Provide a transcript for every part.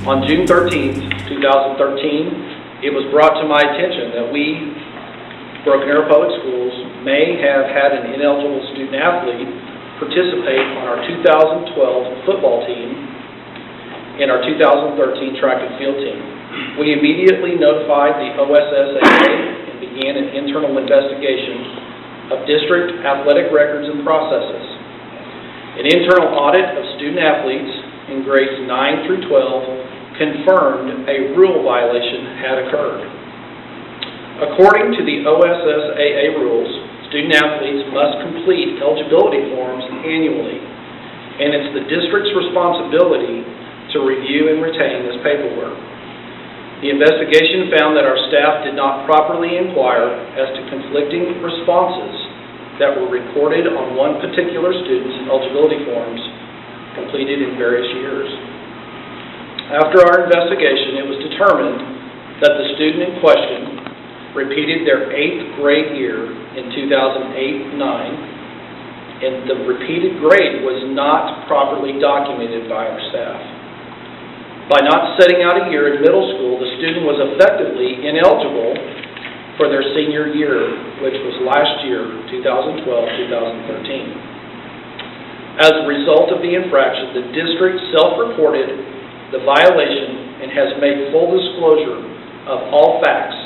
On June 13th, 2013, it was brought to my attention that we, Broken Arrow Public Schools, may have had an ineligible student athlete participate on our 2012 football team and our 2013 track and field team. We immediately notified the OSSAA and began an internal investigation of district athletic records and processes. An internal audit of student athletes in grades 9 through 12 confirmed a rule violation had occurred. According to the OSSAA rules, student athletes must complete eligibility forms annually, and it's the district's responsibility to review and retain this paperwork. The investigation found that our staff did not properly inquire as to conflicting responses that were recorded on one particular student's eligibility forms completed in various years. After our investigation, it was determined that the student in question repeated their 8th grade year in 2008-9, and the repeated grade was not properly documented by our staff. By not setting out a year in middle school, the student was effectively ineligible for their senior year, which was last year, 2012-2013. As a result of the infraction, the district self-reported the violation and has made full disclosure of all facts.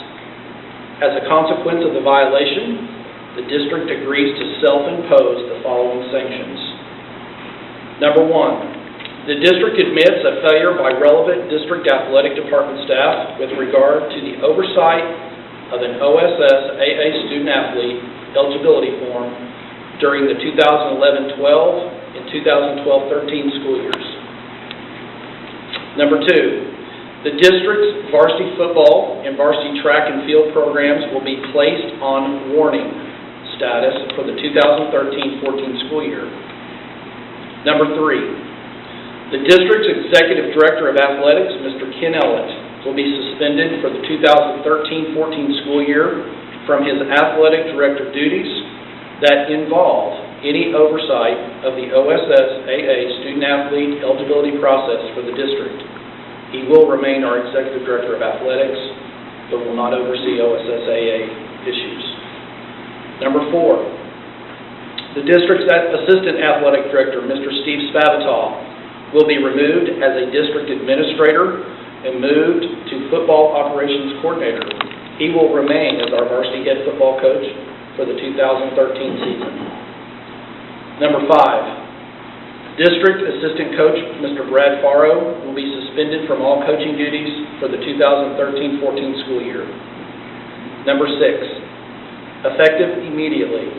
As a consequence of the violation, the district agrees to self-impose the following sanctions. Number 1, the district admits a failure by relevant district athletic department staff with regard to the oversight of an OSSAA student athlete eligibility form during the 2011-12 and 2012-13 school years. Number 2, the district's varsity football and varsity track and field programs will be placed on warning status for the 2013-14 school year. Number 3, the district's executive director of athletics, Mr. Ken Ellett, will be suspended for the 2013-14 school year from his athletic director duties that involve any oversight of the OSSAA student-athlete eligibility process for the district. He will remain our Executive Director of Athletics, but will not oversee OSSAA issues. Number 4, the district's Assistant Athletic Director, Mr. Steve Spavital, will be removed as a district administrator and moved to Football Operations Coordinator. He will remain as our varsity head football coach for the 2013 season. Number 5, District Assistant Coach Mr. Brad Farrow will be suspended from all coaching duties for the 2013-14 school year. Number 6, effective immediately,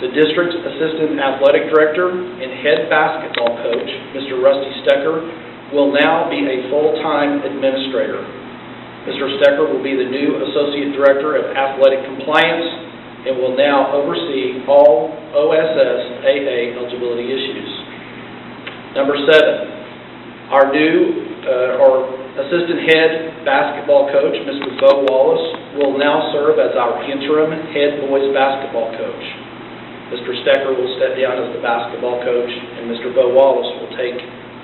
the District's Assistant Athletic Director and Head Basketball Coach Mr. Rusty Stecker will now be a full-time administrator. Mr. Stecker will be the new Associate Director of Athletic Compliance and will now oversee all OSSAA eligibility issues. Number 7, our new Assistant Head Basketball Coach, Mr. Bo Wallace, will now serve as our interim Head Boys Basketball Coach. Mr. Stecker will step down as the basketball coach, and Mr. Bo Wallace will take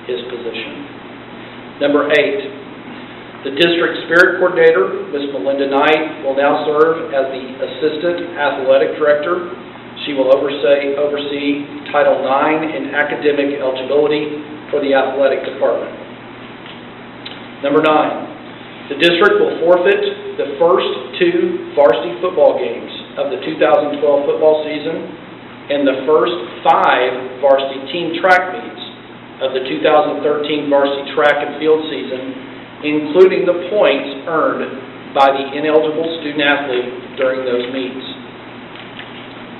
his position. Number 8, the District Spirit Coordinator, Ms. Melinda Knight, will now serve as the Assistant Athletic Director. She will oversee Title IX and academic eligibility for the Athletic Department. Number 9, the District will forfeit the first 2 varsity football games of the 2012 football season and the first 5 varsity team track meets of the 2013 varsity track and field season, including the points earned by the ineligible student athlete during those meets.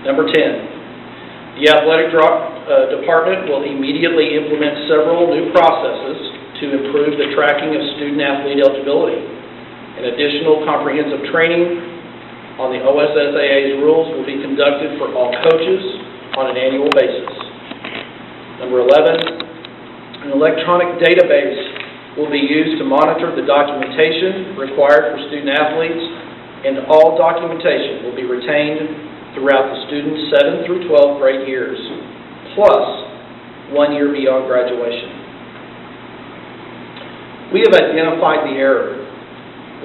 Number 10, the Athletic Department will immediately implement several new processes to improve the tracking of student athlete eligibility. An additional comprehensive training on the OSSAA's rules will be conducted for all coaches on an annual basis. Number 11, an electronic database will be used to monitor the documentation required for student athletes, and all documentation will be retained throughout the students' 7 through 12 grade years, plus 1 year beyond graduation. We have identified the error.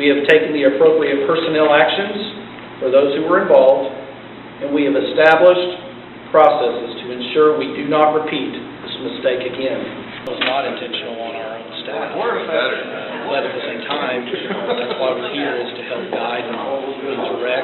We have taken the appropriate personnel actions for those who were involved, and we have established processes to ensure we do not repeat this mistake again. It was not intentional on our own staff. But at the same time, that's why we're here, is to help guide and direct